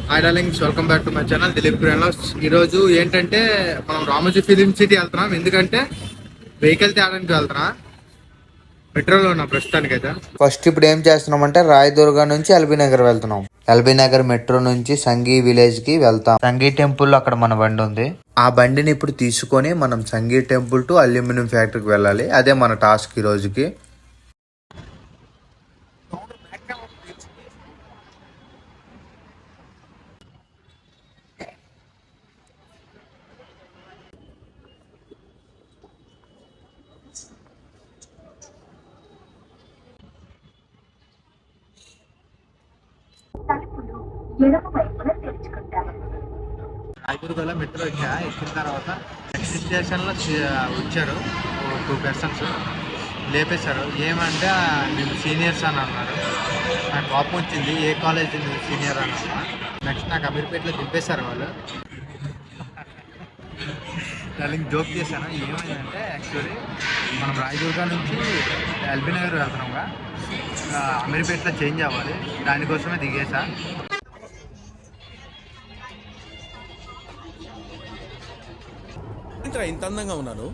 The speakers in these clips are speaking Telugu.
Hi darlings, welcome back to my channel Dilip గ్రాన్లాస్. ఈరోజు ఏంటంటే మనం రామోజీ ఫిలిం సిటీ వెళ్తున్నాం. ఎందుకంటే వెహికల్ తేడానికి వెళ్తున్నా. మెట్రోలో ఉన్న ప్రస్తుతానికి అయితే ఫస్ట్ ఇప్పుడు ఏం చేస్తున్నాం అంటే రాయదుర్గ నుంచి ఎల్బీ నగర్ వెళ్తున్నాం. ఎల్బీ నగర్ మెట్రో నుంచి సంగీ విలేజ్ కి వెళ్తాం. సంగీ టెంపుల్ అక్కడ మన బండి ఉంది. ఆ బండిని ఇప్పుడు తీసుకొని మనం సంగీ టెంపుల్ టు అల్యూమినియం ఫ్యాక్టరీకి వెళ్ళాలి. అదే మన టాస్క్ ఈ రోజుకి. తలుపులు ఎడమ వైపున తెరుచుకుంటాను. రాయదుర్గలో మెట్రో ఎక్కిన తర్వాత నెక్స్ట్ స్టేషన్లో వచ్చారు 2 పర్సన్స్ లేపేశారు. ఏమంటే నేను సీనియర్స్ అని అన్నారు. నాకు కోపం వచ్చింది. ఏ కాలేజ్ నువ్వు సీనియర్ అని అన్నా. నెక్స్ట్ నాకు అమీర్పేటలో దింపేశారు వాళ్ళు. దానికి జోక్ చేశాను. ఏమైందంటే యాక్చువల్లీ మనం రాయదుర్గ నుంచి ఎల్బీ నగర్ వెళ్తున్నాంగా, అమీర్పేటలో చేంజ్ అవ్వాలి. దానికోసమే దిగేసా. ఇంత అందంగా ఉన్నాను,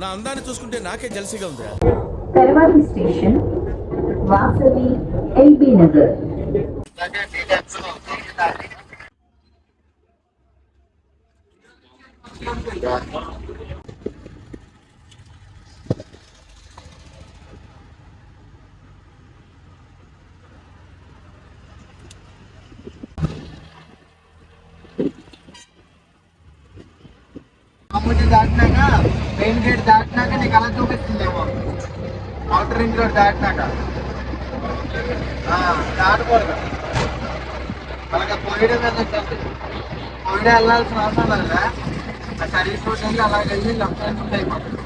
నా అందాన్ని చూసుకుంటే నాకే జలసిగా ఉంది. తర్వాతి స్టేషన్ వాసవి ఎల్బీ నగర్. రామోజీ దాటినాక మెయిన్ గేట్ దాటినాక నీకు అలా చూపిస్తుందేమో. అవుటర్ రింగ్ రోడ్ దాటినాక దాటకూడదు. అలాగే పోయిడే వెళ్ళొచ్చండి. పోయిడే వెళ్ళాల్సిన అవసరం లేదా. ఆ సర్వీస్ రోడ్ వెళ్ళి అలాగే వెళ్ళి లెఫ్ట్ సైడ్ నుంచి అయిపోతుంది.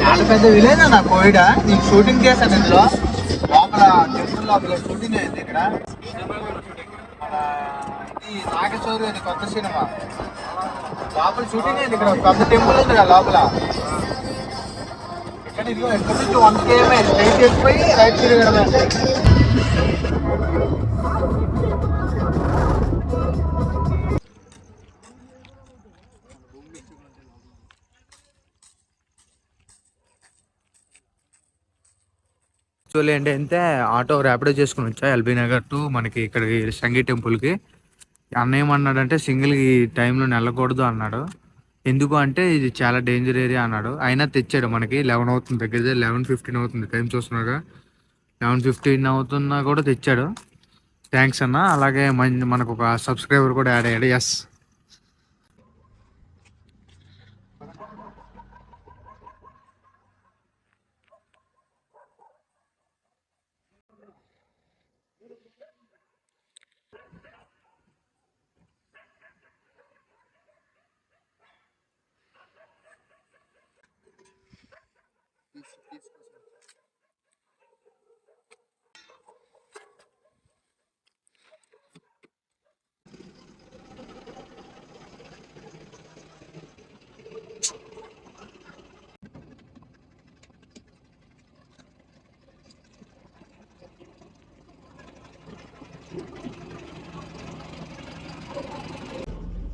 చాలా పెద్ద విలేజ్ అన్న కోయిడా. నీకు షూటింగ్ చేశాను ఇందులో. లోపల టెంపుల్ లోపల షూటింగ్ అయింది. ఇక్కడ మన ఇది నాగేశ్వరి, అది కొత్త సినిమా లోపల షూటింగ్ అయింది. ఇక్కడ పెద్ద టెంపుల్ ఉంది కదా లోపల. ఇక్కడ ఇదిగో ఎక్కడి నుంచి 1 km స్ట్రైట్ వెళ్ళిపోయి రైట్ తిరగడమే. యాక్చువల్లీ ఏంటంటే ఆటో ర్యాపిడో చేసుకుని వచ్చా ఎల్బీ నగర్ టు మనకి ఇక్కడికి సంగీ టెంపుల్కి. అన్న ఏమన్నాడంటే సింగిల్ ఈ టైంలో వెళ్ళకూడదు అన్నాడు. ఎందుకు అంటే ఇది చాలా డేంజర్ ఏరియా అన్నాడు. అయినా తెచ్చాడు. మనకి 11 అవుతుంది, దగ్గర 11:15 అవుతుంది. టైం చూస్తున్నాగా 11:15 అవుతున్నా కూడా తెచ్చాడు. థ్యాంక్స్ అన్న. అలాగే మనకు ఒక సబ్స్క్రైబర్ కూడా యాడ్ అయ్యాడు. ఎస్,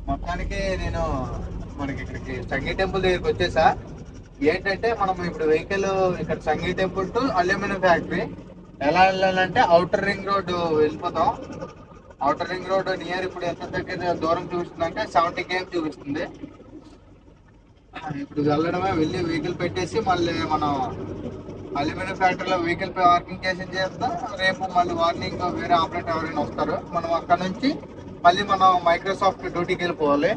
మొత్తానికి నేను మనకి ఇక్కడికి సంగీ టెంపుల్ దగ్గరికి వచ్చేసా. ఏంటంటే మనం ఇప్పుడు వెహికల్ ఇక్కడ సంగీ టెంపుల్ టు అల్యూమినియం ఫ్యాక్టరీ ఎలా వెళ్ళాలంటే అవుటర్ రింగ్ రోడ్ వెళ్ళిపోతాం. అవుటర్ రింగ్ రోడ్ నియర్ ఇప్పుడు ఎంత దగ్గర దూరం చూపిస్తుందంటే 70 km చూపిస్తుంది. ఇప్పుడు వెళ్ళడమే, వెళ్ళి వెహికల్ పెట్టేసి మళ్ళీ మనం అల్యూమినియం ఫ్యాక్టరీలో వెహికల్ పార్కింగ్ చేసి చేస్తాం. రేపు మళ్ళీ మార్నింగ్ వేరే ఆపరేటర్ ఎవరైనా వస్తారు. మనం అక్కడ నుంచి మళ్ళీ మనం మైక్రోసాఫ్ట్ డ్యూటీకి వెళ్ళిపోవాలి.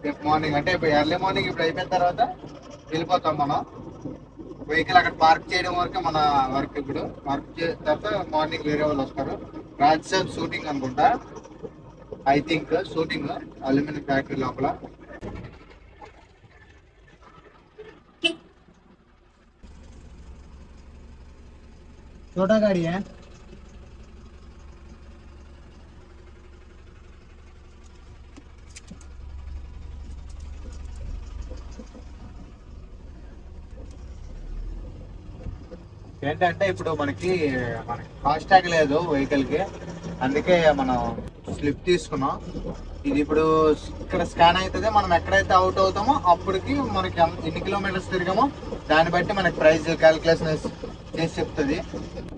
రేపు మార్నింగ్ అంటే ఇప్పుడు ఎర్లీ మార్నింగ్ ఇప్పుడు అయిపోయిన తర్వాత వెళ్ళిపోతాం. మనం వెహికల్ అక్కడ పార్క్ చేయడం వరకు మన వర్క్. ఇప్పుడు వర్క్ చేసిన తర్వాత మార్నింగ్ వేరే వాళ్ళు వస్తారు. రాజ్సాబ్ షూటింగ్ అనుకుంటా, I think shooting aluminium factory లోపల. छोटा गाड़ी है. ఏంటంటే ఇప్పుడు మనకి ఫాస్టాగ్ లేదు వెహికల్ కి, అందుకే మనం స్లిప్ తీసుకున్నాం. ఇది ఇప్పుడు ఇక్కడ స్కాన్ అవుతుంది. మనం ఎక్కడైతే అవుట్ అవుతామో అప్పటికి మనకి ఎన్ని కిలోమీటర్స్ తిరిగామో దాన్ని బట్టి మనకి ప్రైస్ క్యాలిక్యులేషన్ చేసి చెప్తుంది.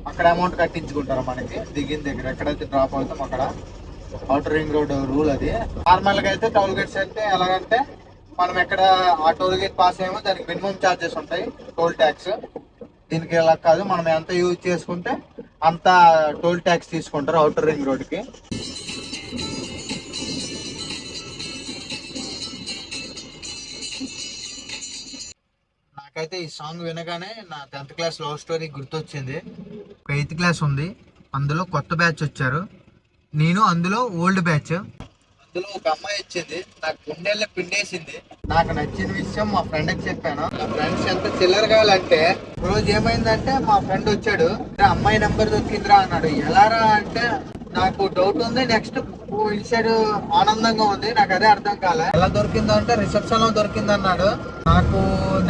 అక్కడ అమౌంట్ కట్టించుకుంటారు మనకి దిగిన దగ్గర. ఎక్కడైతే డ్రాప్ అవుతాం అక్కడ. అవుటర్ రింగ్ రోడ్ రూల్ అది. నార్మల్గా అయితే టోల్ గేట్స్ అయితే ఎలాగంటే మనం ఎక్కడ ఆ టోల్ గేట్ పాస్ అయ్యామో దానికి మినిమం ఛార్జెస్ ఉంటాయి, టోల్ ట్యాక్స్. దీనికి ఎలా కాదు, మనం ఎంత యూజ్ చేసుకుంటే అంత టోల్ ట్యాక్స్ తీసుకుంటారు అవుటర్ రింగ్ రోడ్కి. నాకైతే ఈ సాంగ్ వినగానే నా 10th క్లాస్ లవ్ స్టోరీ గుర్తొచ్చింది. 8th క్లాస్ ఉంది, అందులో కొత్త బ్యాచ్ వచ్చారు, నేను అందులో ఓల్డ్ బ్యాచ్. అందులో ఒక అమ్మాయి వచ్చింది, నాకు గుండెల్లో పిండేసింది. నాకు నచ్చిన విషయం మా ఫ్రెండ్కి చెప్పాను. మా ఫ్రెండ్స్ ఎంత చిల్లరగాలంటే రోజు ఏమైందంటే మా ఫ్రెండ్ వచ్చాడు, అమ్మాయి నెంబర్ దొరికిందిరా అన్నాడు. ఎలారా అంటే నాకు డౌట్ ఉంది, నెక్స్ట్ ఇచ్చాడు, ఆనందంగా ఉంది. నాకు అదే అర్థం కాలే. ఎలా దొరికిందో అంటే రిసెప్షన్ లో దొరికింది అన్నాడు. నాకు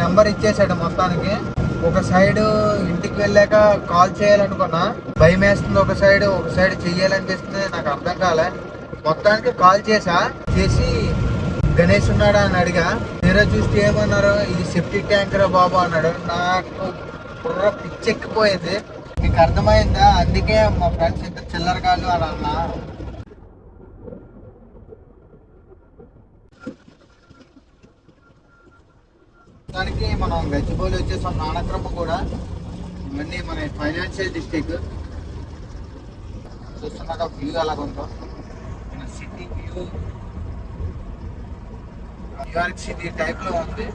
నెంబర్ ఇచ్చేసాడు మొత్తానికి. ఒక సైడ్ ఇంటికి వెళ్ళాక కాల్ చేయాలనుకున్నా, భయం వేస్తుంది. ఒక సైడ్ చెయ్యాలనిపిస్తుంది. నాకు అర్థం కాలే. మొత్తానికి కాల్ చేసి గణేష్ ఉన్నాడా అని అడిగా. తీరా చూస్తే ఏమన్నారు, ఇది సెప్టిక్ ట్యాంక్ రా బాబు అన్నాడు. నాకు బుర్ర పిచ్చెక్కిపోయింది. మీకు అర్థమైందా? అందుకే మా ఫ్రెండ్స్ ఇంత చిల్లరగాళ్ళు అని అన్నా. దానికి మనం గచ్చిబౌలి వచ్చేసాం, నానక్రమ కూడా. ఇవన్నీ మన ఫైనాన్షియల్ డిస్ట్రిక్ట్. చూస్తున్నాక వ్యూ అలాగ ఉంటాం. మన city view New York city type లో ఉంది.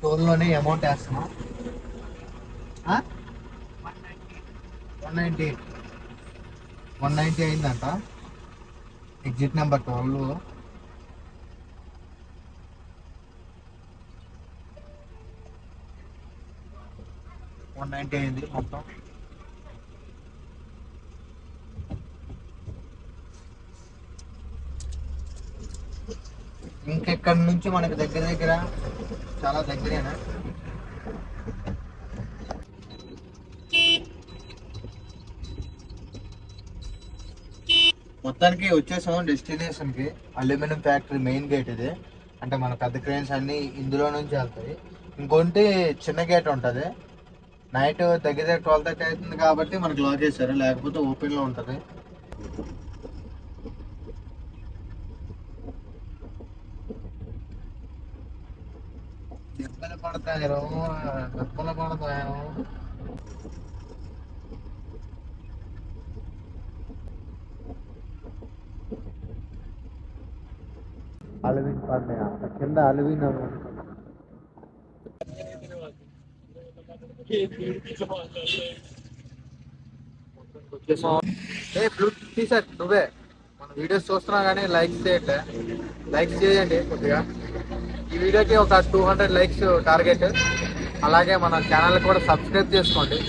టోల్లోనే అమౌంట్ వేస్తున్నాం. 190 అయిందంట. Exit number 12. $190 అయింది మొత్తం. ఇంకెక్కడి నుంచి మనకి దగ్గర చాలా దగ్గరేనా. మొత్తానికి వచ్చేసాం డెస్టినేషన్ కి. అల్యూమినియం ఫ్యాక్టరీ మెయిన్ గేట్ ఇది. అంటే మన పెద్ద క్రెయిన్స్ అన్ని ఇందులో నుంచి వెళ్తాయి. ఇంకొంటి చిన్న గేట్ ఉంటుంది. నైట్ దగ్గర 12:30 అవుతుంది కాబట్టి మనకి లాక్ చేశారు, లేకపోతే ఓపెన్ లో ఉంటుంది. దెబ్బలు పడతారు. అలవిన్ పడ్డాయి కింద. అలవిన్ బ్లూటూత్ టీషర్ట్ నువ్వే. మన వీడియోస్ చూస్తున్నా కానీ లైక్స్ చేయట్లే. లైక్స్ చేయండి కొద్దిగా. ఈ వీడియోకి ఒక 200 లైక్స్ టార్గెట్. అలాగే మన ఛానల్ కూడా సబ్స్క్రైబ్ చేసుకోండి.